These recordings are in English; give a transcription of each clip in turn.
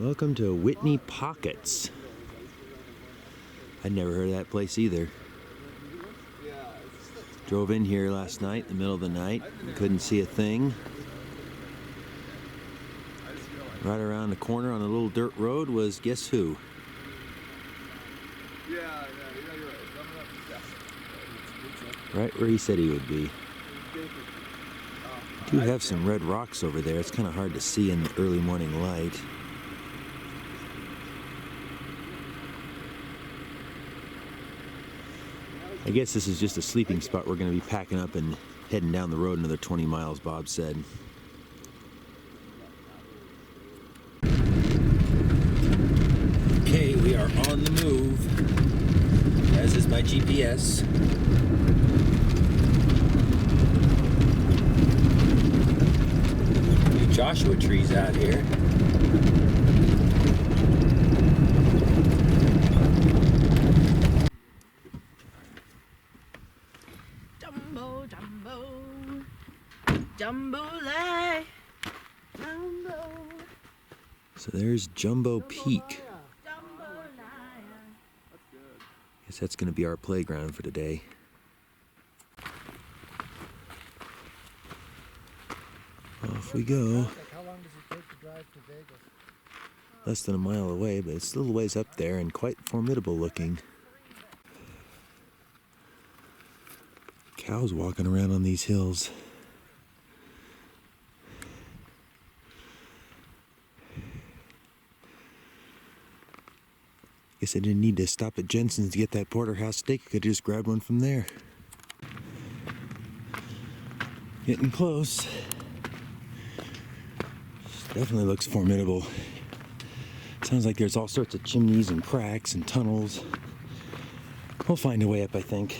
Welcome to Whitney Pockets. I'd never heard of that place either. Drove in here last night, in the middle of the night, and couldn't see a thing. Right around the corner on a little dirt road was guess who? Right where he said he would be. I do have some red rocks over there. It's kind of hard to see in the early morning light. I guess this is just a sleeping spot. We're going to be packing up and heading down the road another 20 miles, Bob said. Okay, we are on the move, as is my GPS. A few Joshua trees out here. Jumbo-lay, jumbo. So there's Jumbo Peak. Guess that's going to be our playground for today. Off we go. How long does it take to drive to Vegas? Less than a mile away, but it's a little ways up there and quite formidable looking. Cows walking around on these hills. Guess I didn't need to stop at Jensen's to get that porterhouse steak. I could just grab one from there. Getting close. Definitely looks formidable. Sounds like there's all sorts of chimneys and cracks and tunnels. We'll find a way up, I think.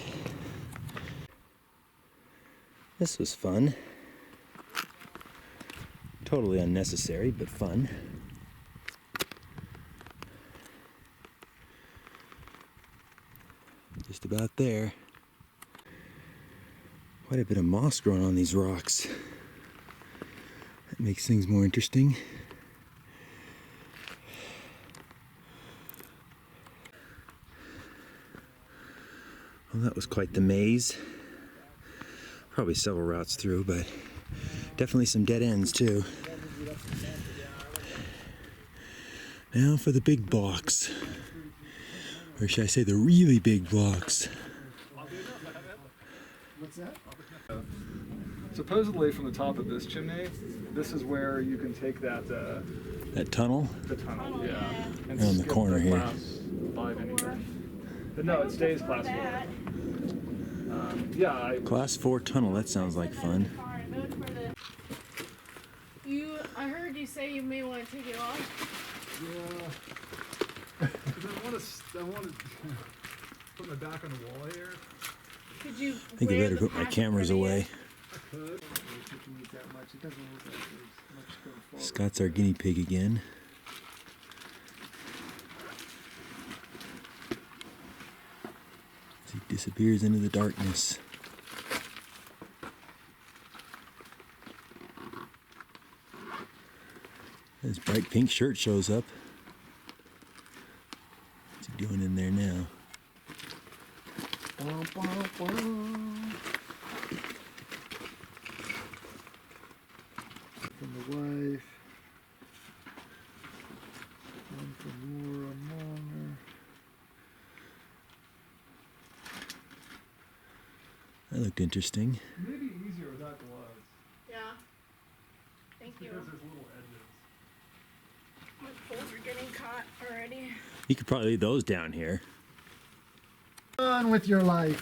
This was fun. Totally unnecessary, but fun. Just about there. Quite a bit of moss growing on these rocks. That makes things more interesting. Well, that was quite the maze. Probably several routes through, but definitely some dead ends too. Now for the big blocks. Or should I say the really big blocks? What's that? Supposedly from the top of this chimney, this is where you can take that That tunnel? the tunnel, yeah. And Around the skip corner here. Class 5 anyway. But no, it stays class 4. Yeah, Class 4 tunnel, that sounds like fun. I heard you say you may want to take it off. yeah. 'Cause I want to put my back on the wall here. Could you? I think I better put my cameras away. I could. Scott's our guinea pig again. As he disappears into the darkness. His bright pink shirt shows up. What's he doing in there now? From the wife. One from Laura Monger. That looked interesting. Maybe easier without gloves. Yeah. Thank you. Because there's little edges. My poles are getting caught already. You could probably leave those down here. On with your life.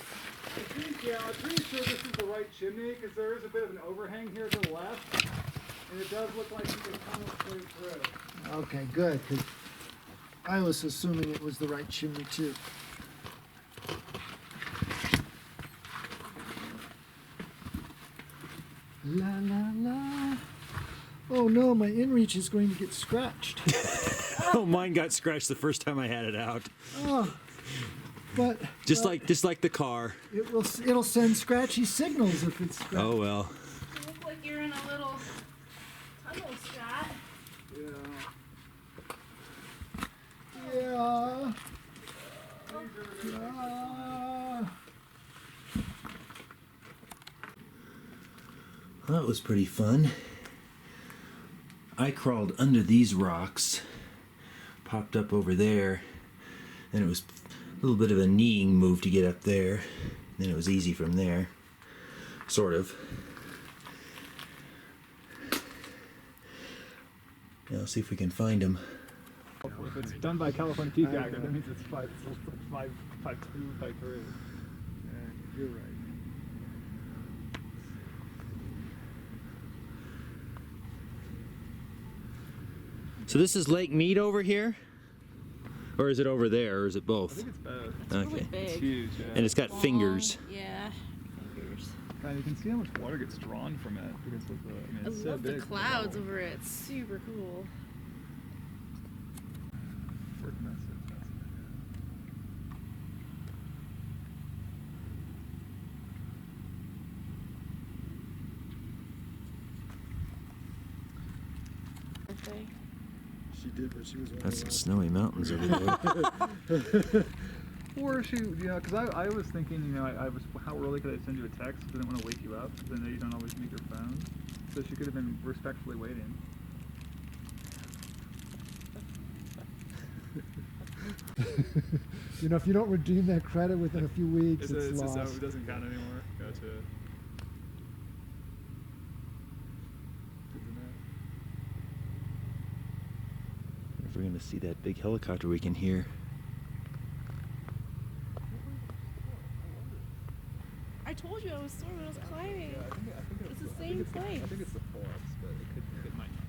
Yeah, I'm pretty sure this is the right chimney because there is a bit of an overhang here to the left, and it does look like you can tunnel straight through. Okay, good, because I was assuming it was the right chimney too. La la la. Oh no, my inReach is going to get scratched. Oh, mine got scratched the first time I had it out. Oh, but Just like the car. it'll send scratchy signals if it's scratched. Oh well. You look like you're in a little tunnel, Scott. Yeah. thought was pretty fun. I crawled under these rocks, popped up over there, and it was a little bit of a kneeing move to get up there. Then it was easy from there, sort of. Now let's see if we can find them. If it's done by California Peak Packard, that means it's 5'2", 5'3". Yeah, you're right. So this is Lake Mead over here? Or is it over there, or is it I both? think it's both. It's really Okay. big. It's huge, yeah. And it's got Long, fingers. Yeah, fingers. God, you can see how much water gets drawn from it because of the. I mean, I it's so love the big. clouds over it. It's super cool. Freaking that's so fascinating. Birthday. She did, but she was one of That's the some last. snowy mountains over there. Or she, you know, because I was thinking, you know, I was, how early could I send you a text? Because I didn't want to wake you up. Because I know you don't always meet your phone. So she could have been respectfully waiting. You know, if you don't redeem that credit within a few weeks, it's Just, lost. it doesn't count anymore. Gotcha. Good to know. If we're gonna see that big helicopter we can hear. I told you I was sore when I was climbing. Yeah, I think It's the same place. I think it's the pull-ups, but it might not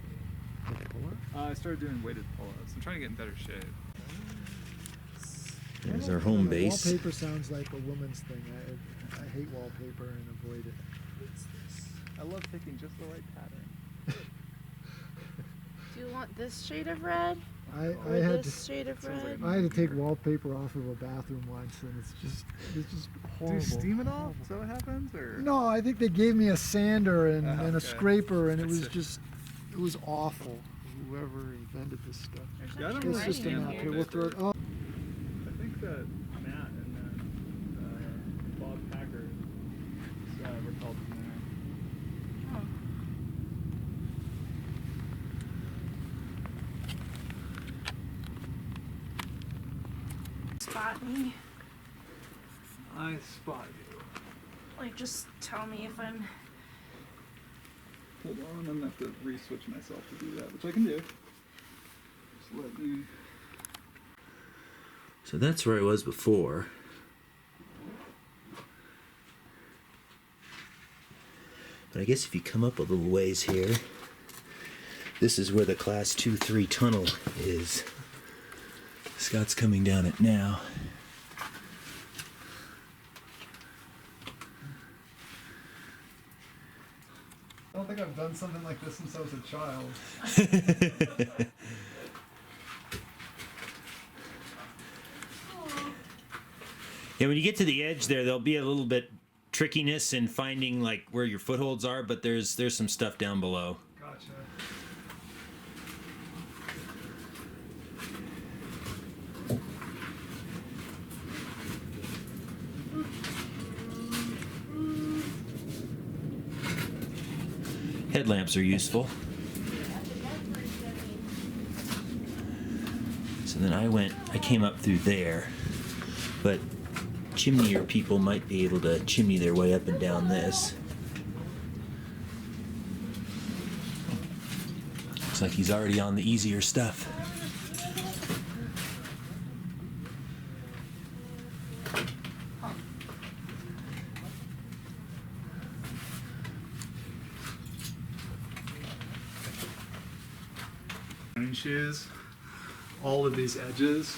be. I started doing weighted pull-ups. I'm trying to get in better shape. There's our home base. Wallpaper sounds like a woman's thing. I hate wallpaper and avoid it. I love picking just the right pattern. Do you want this shade of red? I Or had this shade of Sounds like red? I had to take wallpaper off of a bathroom once, and it's just Do horrible. you steam it off? horrible. Is that what happens? Or? No, I think they gave me a sander and a Okay. scraper, and it I was see. just, it was awful. Whoever invented this stuff. There's Yeah, I don't actually It's really just a writing in map here. here. We'll throw it. Oh, I think that Matt and then Bob Packard were called from there. Oh. Spot me. I spot you. Like, just tell me if I'm. Hold on, I'm gonna have to re-switch myself to do that, which I can do. Just let me. So that's where I was before. But I guess if you come up a little ways here, this is where the class 2-3 tunnel is. Scott's coming down it now. I don't think I've done something like this since I was a child. Yeah, when you get to the edge there'll be a little bit trickiness in finding like where your footholds are, but there's some stuff down below. Gotcha. Headlamps are useful. So then I came up through there, but chimneyer people might be able to chimney their way up and down this. Looks like he's already on the easier stuff. Running shoes. All of these edges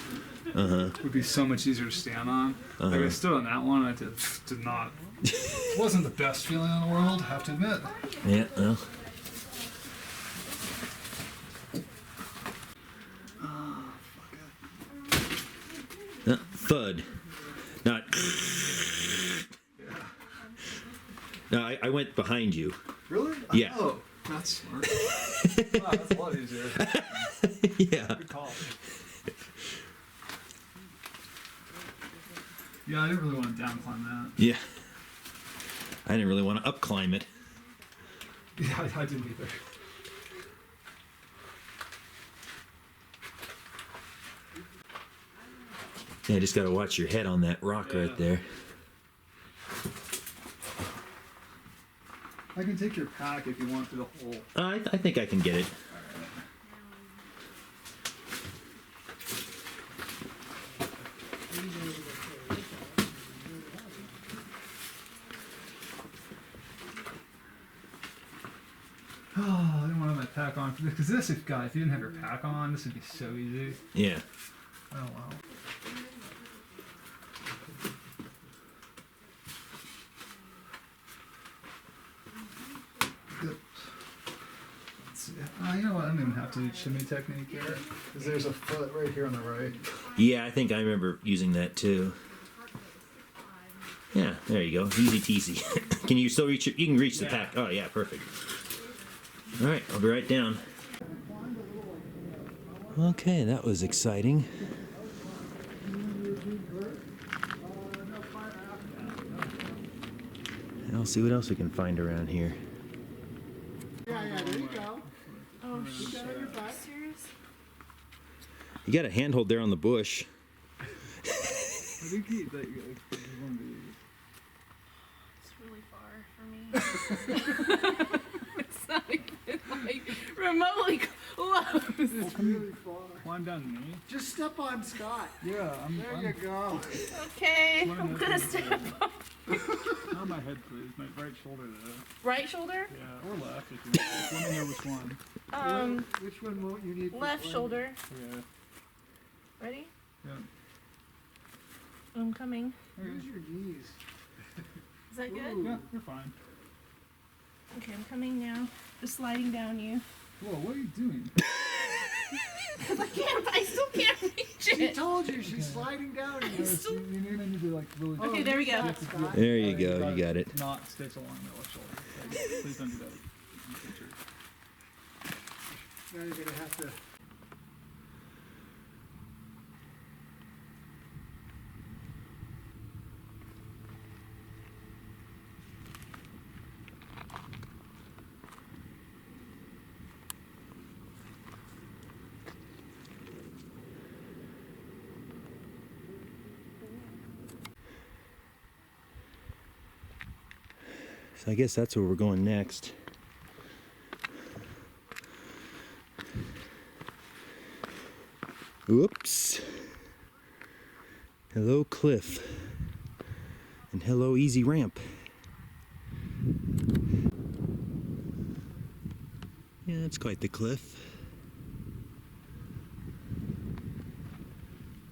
Uh-huh. would be so much easier to stand on. Like I stood on that one, and I did not. It wasn't the best feeling in the world, I have to admit. Yeah, well. Thud. Not. No, I went behind you. Really? Yeah. Oh, that's smart. Wow, that's a lot easier. Yeah. Good call. Yeah, I didn't really want to down climb that. Yeah. I didn't really want to up climb it. Yeah, I didn't either. Yeah, just gotta watch your head on that rock right there. I can take your pack if you want through the hole. I think I can get it. Oh, I didn't want to have my pack on. Because this, if you didn't have your pack on, this would be so easy. Yeah. Oh, wow. Good. Let's see. You know what? I don't even have to do chimney technique here. Because there's a foot right here on the right. Yeah, I think I remember using that too. Yeah, there you go. Easy teasy. Can you still reach it? You can reach the pack. Oh, yeah, perfect. All right, I'll be right down. Okay, that was exciting. And I'll see what else we can find around here. Yeah, there you go. Oh, You got it, you're back. serious? You got a handhold there on the bush. I think he, like, one of these. It's really far for me. It's not even like remotely close. It's really far. Climb down me. Just step on Scott. Yeah, There you go. Okay, I'm gonna step up. Not my head, please. My right shoulder, though. Right shoulder? Yeah, or left if you want. Just let me know which one. Which one won't you need? for Left playing? shoulder. Yeah. Ready? Yeah. I'm coming. Use your knees. Is that good? Yeah, you're fine. Okay, I'm coming now. Just sliding down you. Whoa, what are you doing? Cause I still can't reach She it. told you she's sliding down. You need to like really. Okay, there we go. Scott. There you go, you got it. Not stitch along the left shoulder. Like, please don't do that. In the future. Now you're gonna have to. So I guess that's where we're going next. Whoops. Hello, cliff. And hello, easy ramp. Yeah, that's quite the cliff.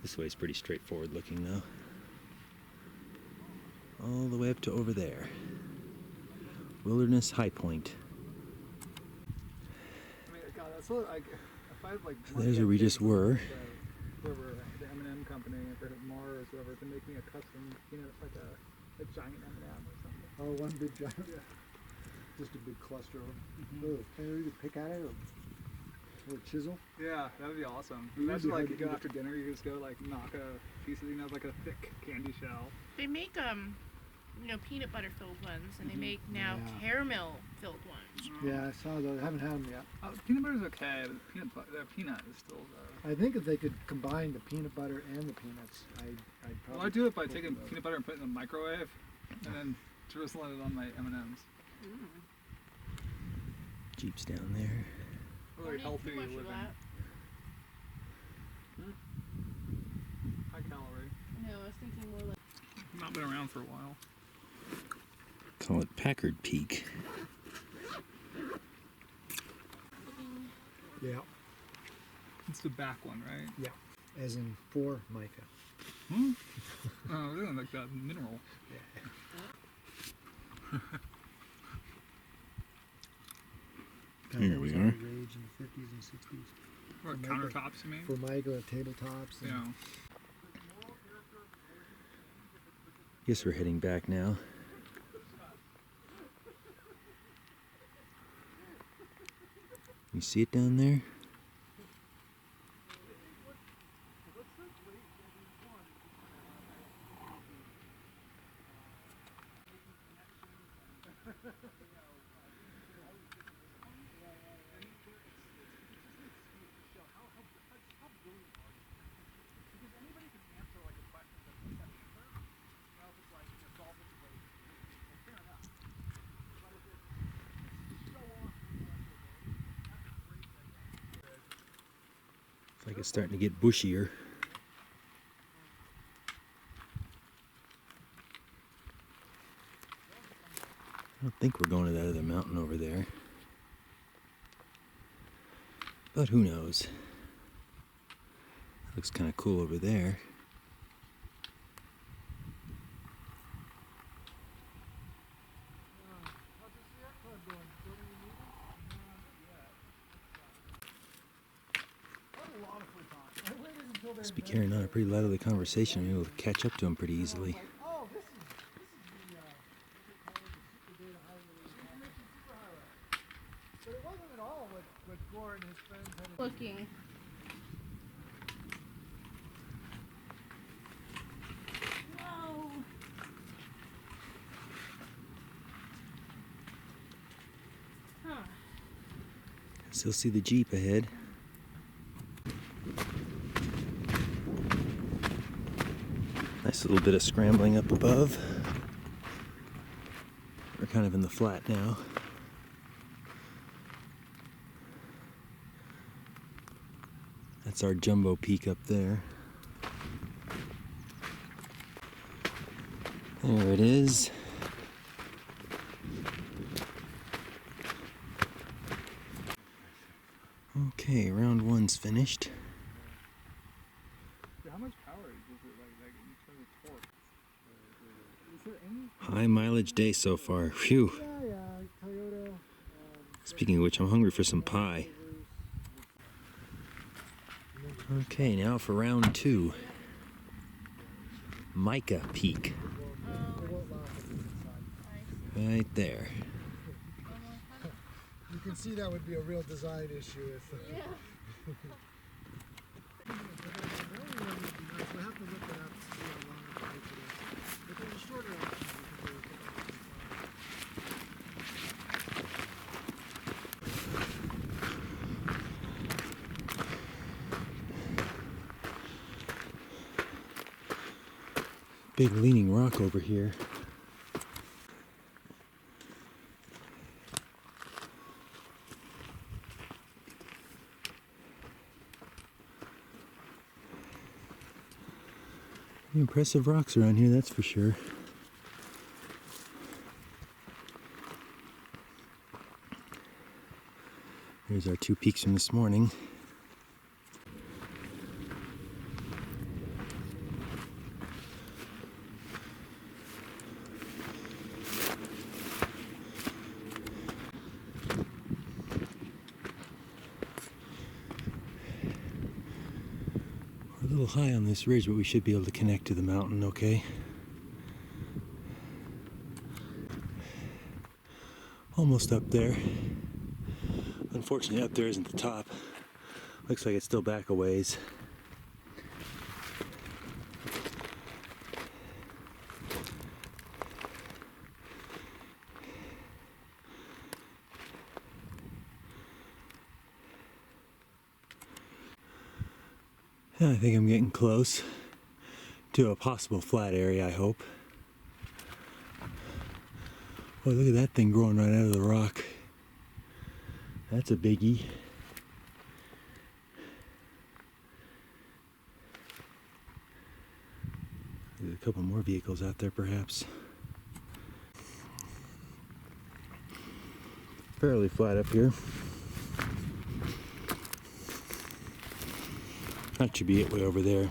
This way's pretty straightforward looking though. All the way up to over there. Wilderness High Point. I mean, God, that's what if I had like. So there's where we just were. Whoever, the M&M company, or Mars, whoever, to make me a custom, like a giant M&M or something. Oh, one big giant. Yeah. Just a big cluster of them. Oh, can you pick at it or chisel? Yeah, that would be awesome. It would Imagine be like hard you to go eat. after dinner, you just go like knock a piece of, like a thick candy shell. They make peanut butter filled ones, and they make now Yeah. caramel filled ones. Yeah, I saw those. I haven't had them yet. Peanut butter's okay, but peanut is still. I think if they could combine the peanut butter and the peanuts, I'd probably. Well, I do it by go taking for those. peanut butter and put it in the microwave, and then drizzling it on my M&Ms. Jeep's down there. Really healthy Too much of living. that. High calorie. No, I was thinking more like. Not been around for a while. Call it Packard Peak. Yeah, It's the back one, right? yeah. As in for Mica. Oh, really like that mineral. Here we Rage are. in the 50s and 60s. What, Mica. countertops, you mean? For Mica, tabletops. And Yeah. Guess we're heading back now. You see it down there? like it's starting to get bushier. I don't think we're going to that other mountain over there. But who knows? Looks kind of cool over there. Must be carrying on a pretty lively conversation. I'm able to catch up to him pretty easily. But it wasn't at all what Gore and his friends had. Looking. Whoa. Huh. Still see the Jeep ahead. Nice little bit of scrambling up above. We're kind of in the flat now. That's our jumbo peak up there. There it is. Okay, round one's finished. How much power is it like in terms of torque? Is there any? High mileage day so far. Phew. Yeah, Toyota. Speaking of which, I'm hungry for some pie. Okay, now for round two. Mica Peak. Right there. You can see that would be a real design issue if. Yeah. We'll have to look it up to see how long it takes it is. But there's a shorter option we can do it. Big leaning rock over here. Impressive rocks around here, that's for sure. There's our two peaks from this morning. We're a little high on this ridge, but we should be able to connect to the mountain, okay? Almost up there. Unfortunately, up there isn't the top. Looks like it's still back a ways. I think I'm getting close to a possible flat area, I hope. Oh, look at that thing growing right out of the rock. That's a biggie. There's a couple more vehicles out there, perhaps. Fairly flat up here. That should be it way over there.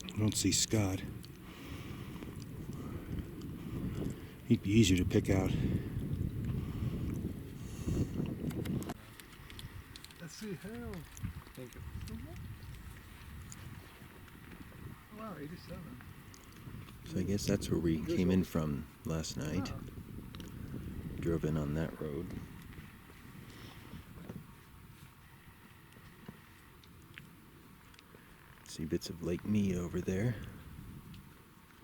I don't see Scott. He'd be easier to pick out. Let's see how. Thank you. Wow, 87. So I guess that's where we came in from last night. Drove in on that road. See bits of Lake Mica over there.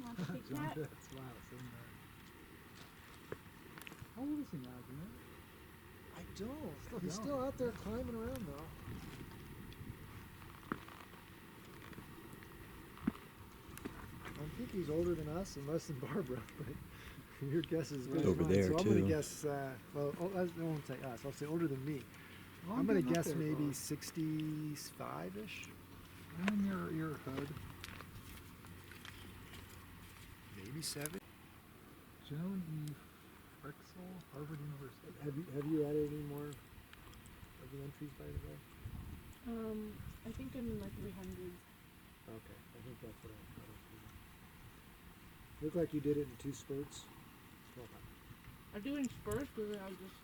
Want to take that? That's loud, isn't it? How old is he now, do you know? I don't. He's still out there climbing around though. I think he's older than us and less than Barbara, but Your guess is good as Over mine. there, so I'm too. going to guess, well, I won't say us. I'll say older than me. Well, I'm going to getting up guess there, maybe bud. 65-ish. I'm in your hood. Maybe 70. Joan E. Frexel, Harvard University. Have you added any more of the entries by the way? I think I'm in like 300s. Okay, I think that's what I was thinking. Looked like you did it in 2 spurts. Well, I'm doing spurs because I was just.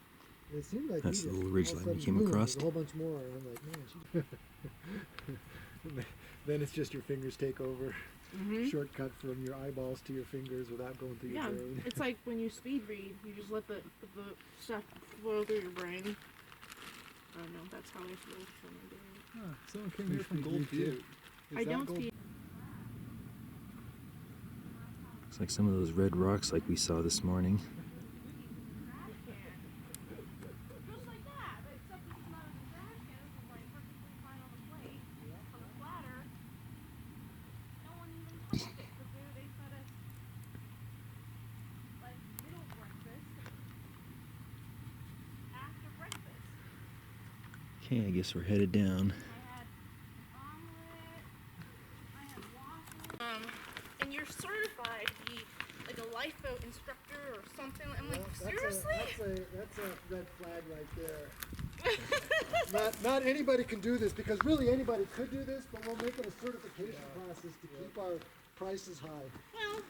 it seemed like That's you the just, little ridge all of a line you sudden, came boom, across. there's a whole bunch more, and I'm like, man, then it's just your fingers take over. Shortcut from your eyeballs to your fingers without going through Yeah, your brain. it's like when you speed read, you just let the stuff flow through your brain. I don't know, that's how I feel when I do it. Huh, someone came here from Gold Butte. I don't speed. Looks like some of those red rocks like we saw this morning. Just like that, except it's not as trash can, it's like perfectly fine on the plate, on the platter. No one even touched it, because they fed us, like, middle breakfast, after breakfast. Okay, I guess we're headed down. I had omelet, I had waffles. And you're certified to be, like, a lifeboat instructor or something. I'm like, seriously? That's a red flag right there. not anybody can do this, because really anybody could do this, but we'll make it a certification process to keep our prices high. Well,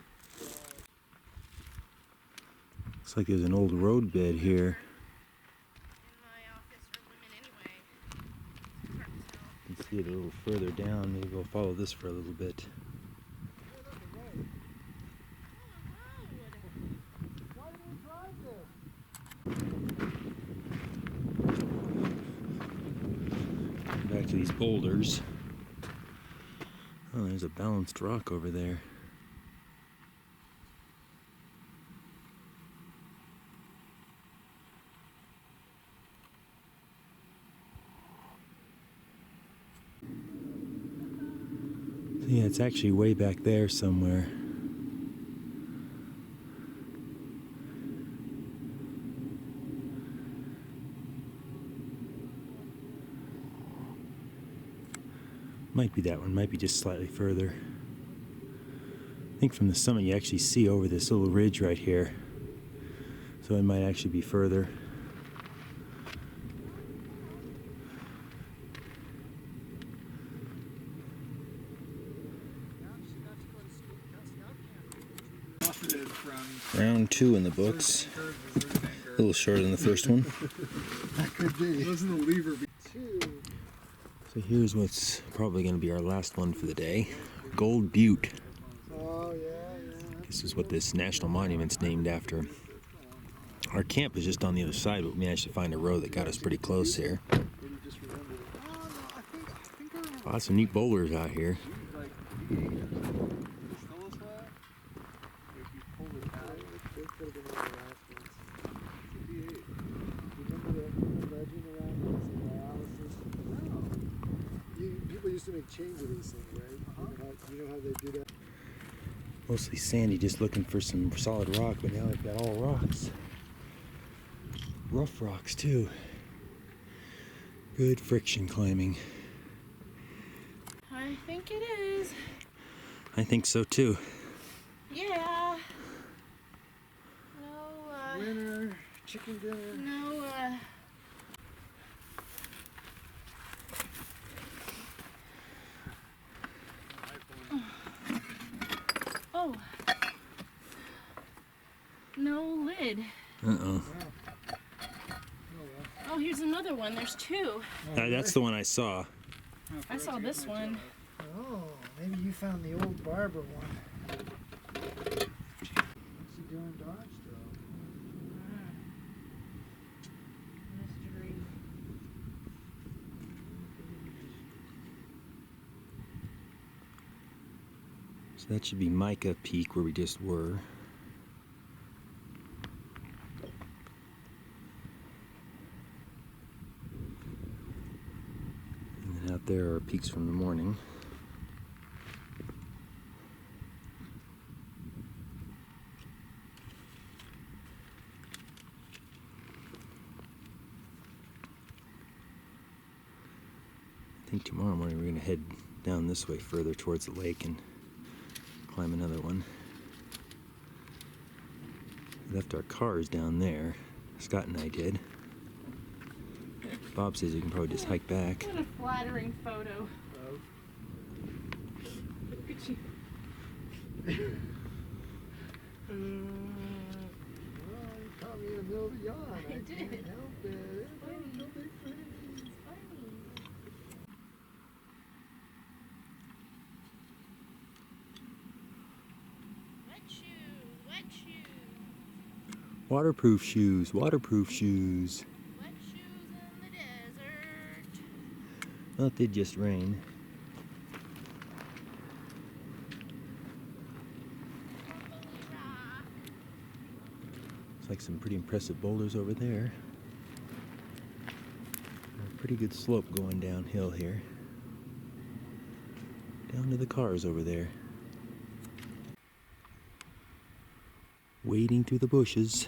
Looks like there's an old road bed here. in my office for women anyway. It's hard to tell. You can see it a little further down. Maybe we'll follow this for a little bit. Why did we drive there? Back to these boulders. Oh, there's a balanced rock over there. Yeah, it's actually way back there somewhere. Might be that one, might be just slightly further. I think from the summit you actually see over this little ridge right here. So it might actually be further. Profited from Round 2 in the books. A little shorter than the first one. That could be. Those are the lever. 2. So here's what's probably going to be our last one for the day. Gold Butte. Oh, yeah. This is what this national monument's named after. Our camp is just on the other side, but we managed to find a road that got us pretty close here. Maybe just remembered it. Oh, no, I think I remember. Lots of neat boulders out here. Like, still this way? If you pull it It out, could have been one of the last ones. it's a V8. Remember the legend around this dialysis? People used to make chains of these things, right? You know how they do that? Mostly sandy, just looking for some solid rock, but now they've got all rocks. Rough rocks too. Good friction climbing. I think it is. I think so too. Yeah. No, Winner, chicken dinner. no, oh. No lid. Uh-oh. Oh, here's another one. There's 2. That's the one I saw. I saw this one. Oh, maybe you found the old barber one. What's he doing Dodge though? Mystery. So that should be Mica Peak where we just were. And then out there are peaks from the morning. think tomorrow morning we're going to head down this way further towards the lake and climb another one. We left our cars down there. Scott and I did. Bob says you can probably just hike back. What a flattering photo. Look at you. Well, you caught me in the middle of a yawn. I did. can't help it. No big thing. Wet shoes, wet shoes. Waterproof shoes, waterproof shoes. Wet shoes in the desert. Well, it did just rain. Crumbly rock. Looks like some pretty impressive boulders over there. A pretty good slope going downhill here. Down to the cars over there. Wading through the bushes.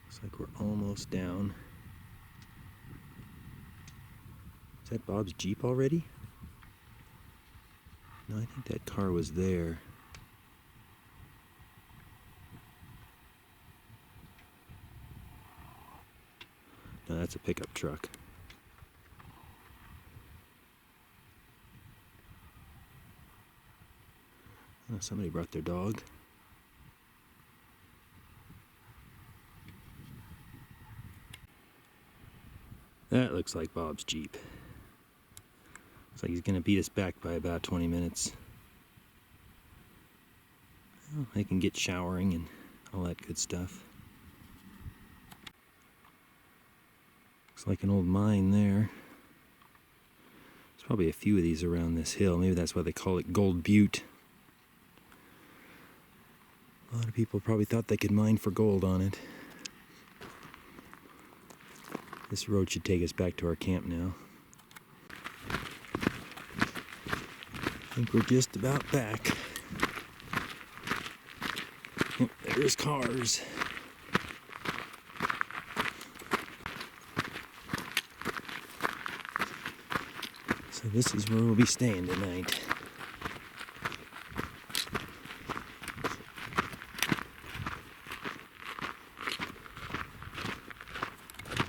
Looks like we're almost down. Is that Bob's Jeep already? No, I think that car was there. No, that's a pickup truck. Oh, somebody brought their dog. That looks like Bob's Jeep. Looks like he's gonna beat us back by about 20 minutes. Well, I can get showering and all that good stuff. Looks like an old mine there. There's probably a few of these around this hill. Maybe that's why they call it Gold Butte. A lot of people probably thought they could mine for gold on it. This road should take us back to our camp now. I think we're just about back. Yep, there's cars. So this is where we'll be staying tonight.